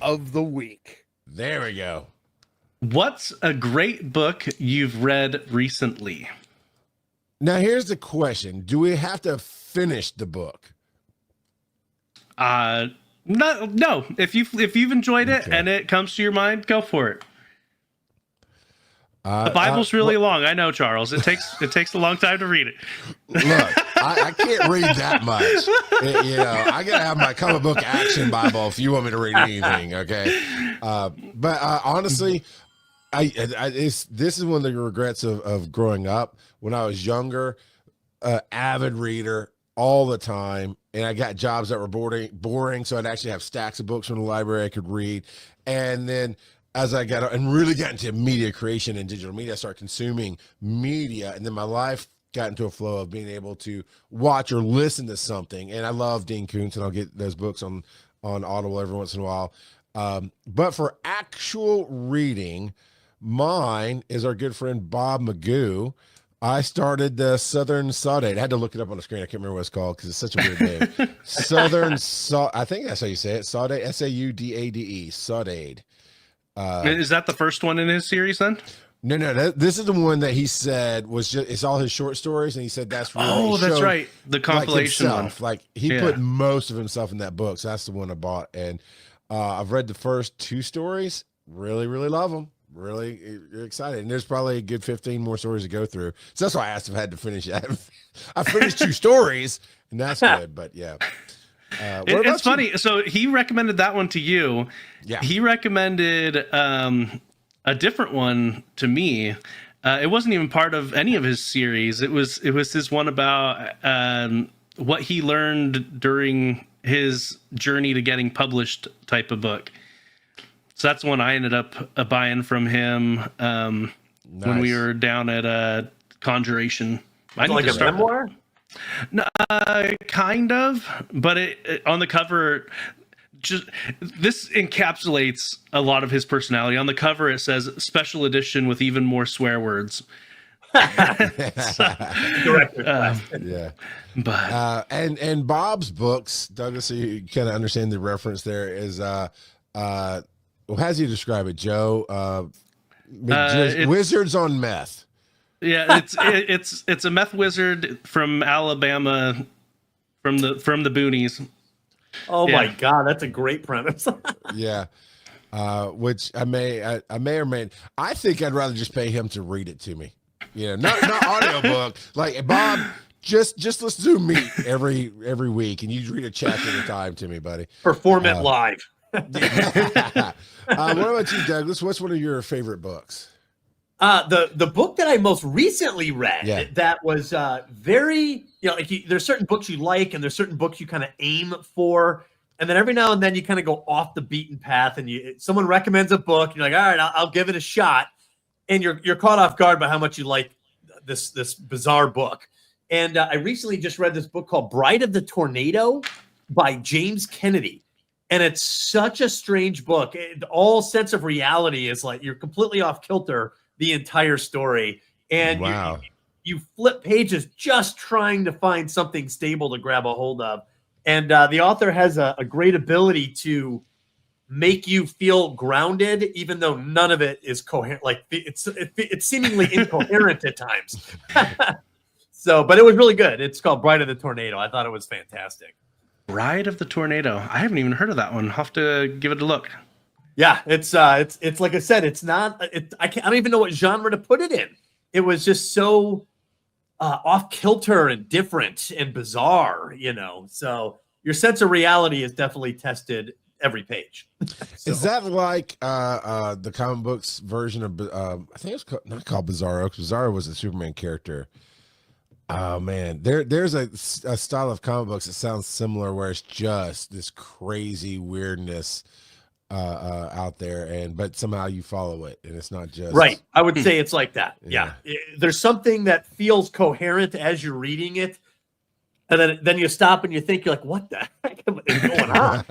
of the week. There we go. What's a great book you've read recently? Now, here's the question. Do we have to finish the book? No. If you've enjoyed it and it comes to your mind, go for it. The Bible's really long. I know, Charles. It takes a long time to read it. Look, I can't read that much. I gotta have my comic book action Bible if you want me to read anything. Okay, but honestly, this is one of the regrets of growing up. When I was younger, avid reader all the time, and I got jobs that were boring, so I'd actually have stacks of books from the library I could read, and then as I got and really got into media creation and digital media, I started consuming media, and then my life got into a flow of being able to watch or listen to something. And I love Dean Koontz, and I'll get those books on Audible every once in a while. But for actual reading, mine is our good friend Bob McGough. I started the Southern Saudade. I had to look it up on the screen. I can't remember what it's called because it's such a weird name. I think that's how you say it. Saudade, Saudade, Saudade. Is that the first one in his series then? No. This is the one that he said was it's all his short stories, and he said that's really that's right, the compilation himself. one. Like he put most of himself in that book, so that's the one I bought. And I've read the first 2 stories. Really, really love them. Really excited, and there's probably a good 15 more stories to go through. So that's why I asked if I had to finish it. I finished 2 stories, and that's good. But yeah. It's funny. So he recommended that one to you. Yeah. He recommended a different one to me. It wasn't even part of any of his series. It was this one about what he learned during his journey to getting published type of book. So that's one I ended up buying from him when we were down at Conjuration. Like a memoir? No, kind of, but it on the cover, this encapsulates a lot of his personality. On the cover, it says "Special Edition" with even more swear words. Yeah, but and Bob's books, Douglas, so you kind of understand the reference there. Is well, how does he describe it, Joe? Wizards on meth. Yeah, it's a meth wizard from Alabama, from the boonies. Oh my God, that's a great premise. Yeah, which I may or may. I think I'd rather just pay him to read it to me. Not audiobook. Like Bob, just listen to me every week, and you read a chapter at a time to me, buddy. Perform it live. What about you, Douglas? What's one of your favorite books? The book that I most recently read that was very, there's certain books you like and there's certain books you kind of aim for. And then every now and then you kind of go off the beaten path and someone recommends a book. You're like, all right, I'll give it a shot. And you're caught off guard by how much you like this bizarre book. And I recently just read this book called Bride of the Tornado by James Kennedy. And it's such a strange book. All sense of reality is like you're completely off kilter the entire story, and you flip pages just trying to find something stable to grab a hold of. And the author has a great ability to make you feel grounded, even though none of it is coherent. Like it's seemingly incoherent at times. But it was really good. It's called Bride of the Tornado. I thought it was fantastic. Bride of the Tornado. I haven't even heard of that one. I'll have to give it a look. Yeah, it's like I said, it's not. I don't even know what genre to put it in. It was just so off kilter and different and bizarre, So your sense of reality is definitely tested every page. Is that like the comic books version of? I think it's not called Bizarro, because Bizarro was a Superman character. Oh man, there's a style of comic books that sounds similar, where it's just this crazy weirdness out there, but somehow you follow it, and it's not just right. I would say it's like that. Yeah. There's something that feels coherent as you're reading it, and then you stop and you think, you're like, what the heck is going on?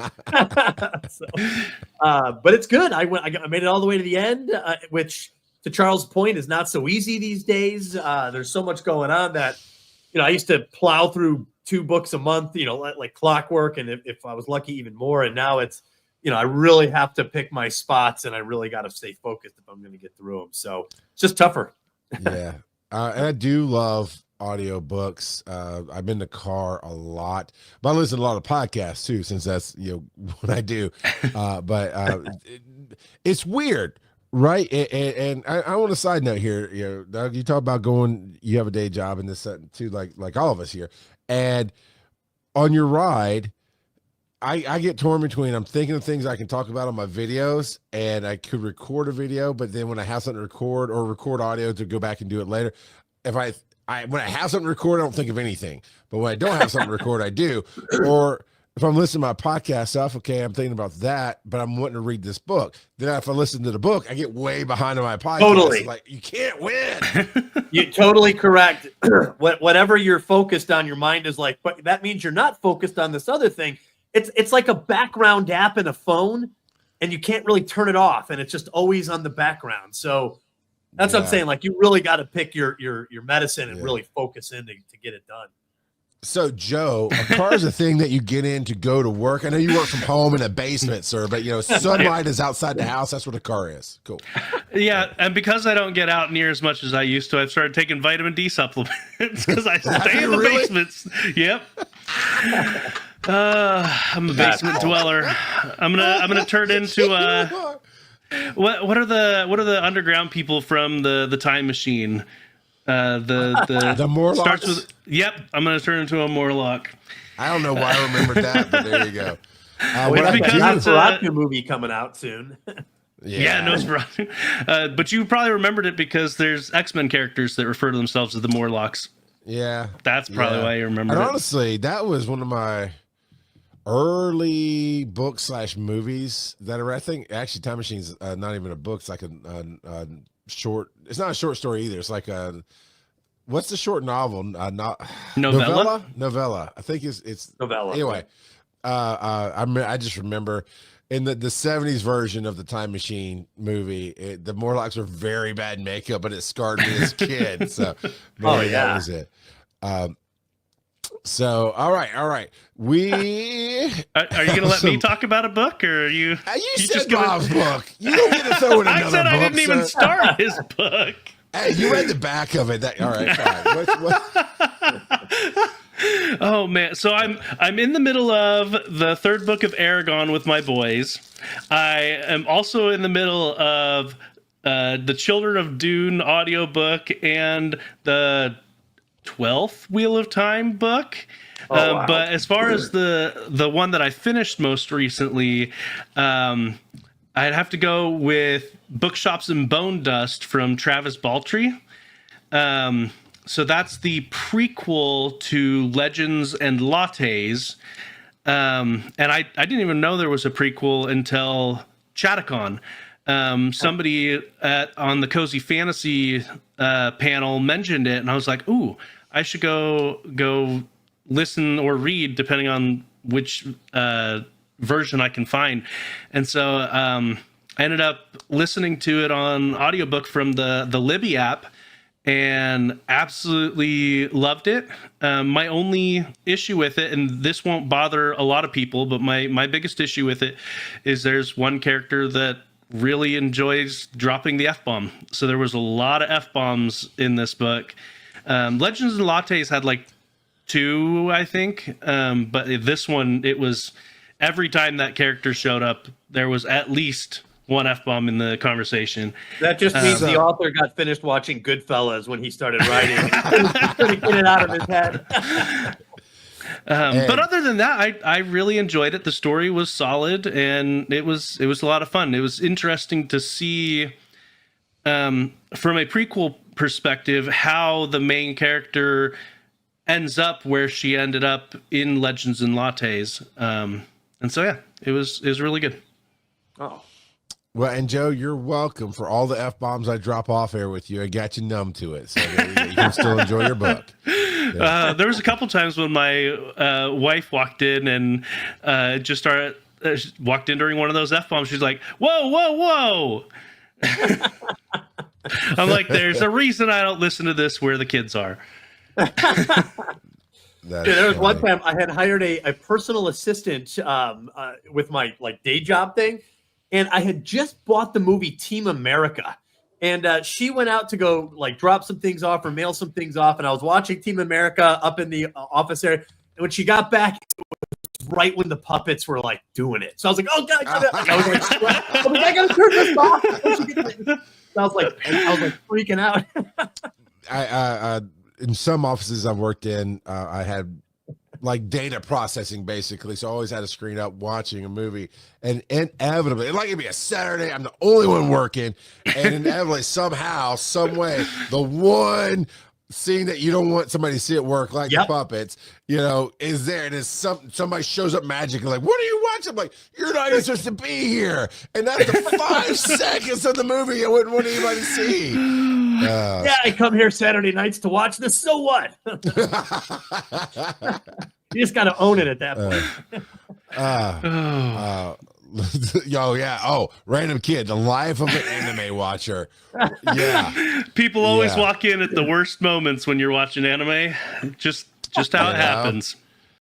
But it's good. I made it all the way to the end, which to Charles' point is not so easy these days. There's so much going on that I used to plow through 2 books a month, like clockwork, and if I was lucky, even more. And now it's I really have to pick my spots, and I really got to stay focused if I'm going to get through them. So it's just tougher. Yeah. And I do love audiobooks. I'm in the car a lot, but I listen to a lot of podcasts too, since that's, what I do. But it's weird. Right. And I want a side note here. Doug, you talk about you have a day job and this too, like all of us here. And on your ride, I get torn between, I'm thinking of things I can talk about on my videos, and I could record a video, but then when I have something to record or record audio to go back and do it later, when I have something to record, I don't think of anything. But when I don't have something to record, I do. Or if I'm listening to my podcast stuff, okay, I'm thinking about that, but I'm wanting to read this book. Then if I listen to the book, I get way behind on my podcast. Totally. Like, you can't win. You're totally correct. Whatever you're focused on, your mind is like, but that means you're not focused on this other thing. It's like a background app in a phone, and you can't really turn it off, and it's just always on the background. So that's what I'm saying. Like, you really got to pick your medicine and really focus in to get it done. So, Joe, a car is a thing that you get in to go to work. I know you work from home in a basement, sir, but sunlight is outside the house. That's what a car is. Cool. Yeah, and because I don't get out near as much as I used to, I've started taking vitamin D supplements because I stay in the basements. Yep. I'm a basement dweller. I'm gonna turn into what are the underground people from the time machine? The Morlocks? starts with I'm gonna turn into a Morlock. I don't know why I remembered that, but there you go. It's because it's a movie coming out soon. Yeah, Nosferatu. But you probably remembered it because there's X-Men characters that refer to themselves as the Morlocks. Yeah, that's probably why you remember it. And honestly, that was one of my early books / movies that I think. Actually, Time Machine's not even a book. It's like a short. It's not a short story either. It's like what's the short novel? Novella. I think it's novella. Anyway, I just remember in the 70s version of the Time Machine movie, the Morlocks were very bad makeup, but it scarred me as a kid. So that was it. So all right. Are you gonna let me talk about a book, or are you? You said just Bob's book. You don't get to throw in another book. I said I didn't even start his book. Hey, you read the back of it. All right, fine. Oh man, so I'm in the middle of the third book of Aragon with my boys. I am also in the middle of the Children of Dune audiobook and the 12th Wheel of Time book. Wow. But as far as the one that I finished most recently, I'd have to go with Bookshops Bonedust from Travis Baldree. So that's the prequel to Legends and Lattes. And I didn't even know there was a prequel until Chattacon. Somebody on the Cozy Fantasy panel mentioned it, and I was like, ooh, I should go listen or read, depending on which version I can find. And so I ended up listening to it on audiobook from the Libby app, and absolutely loved it. My only issue with it, and this won't bother a lot of people, but my biggest issue with it is there's one character that really enjoys dropping the F-bomb. So there was a lot of F-bombs in this book. Legends and Lattes had like 2, I think. But this one, it was every time that character showed up, there was at least one F-bomb in the conversation. That just means the author got finished watching Goodfellas when he started writing. He couldn't get it out of his head. But other than that, I really enjoyed it. The story was solid, and it was a lot of fun. It was interesting to see from a prequel perspective how the main character ends up where she ended up in Legends and Lattes. And so yeah, it was really good. Oh. Well, and Joe, you're welcome for all the F-bombs I drop off air with you. I got you numb to it, so you can still enjoy your book. Yeah. There was a couple times when my wife walked in and just started walked in during one of those F-bombs. She's like, "Whoa, whoa, whoa!" I'm like, "There's a reason I don't listen to this where the kids are." There was one time I had hired a personal assistant with my day job thing, and I had just bought the movie Team America, and she went out to go drop some things off or mail some things off, and I was watching Team America up in the office area, and when she got back, it was right when the puppets were doing it. So I was like, "Oh God!" I was like, "I gotta turn this off." I was like freaking out. I in some offices I've worked in, I had data processing basically. So I always had a screen up watching a movie, and inevitably, it'd be a Saturday, I'm the only one working, and inevitably, somehow, some way, the one scene that you don't want somebody to see at work, the puppets, is there, and somebody shows up magically, what are you watching? I'm like, you're not even supposed to be here, and that's the 5 seconds of the movie I wouldn't want anybody to see. I come here Saturday nights to watch this. So what? You just got to own it at that point. Random kid, the life of an anime watcher. Yeah. People always walk in at the worst moments when you're watching anime. Just how it happens.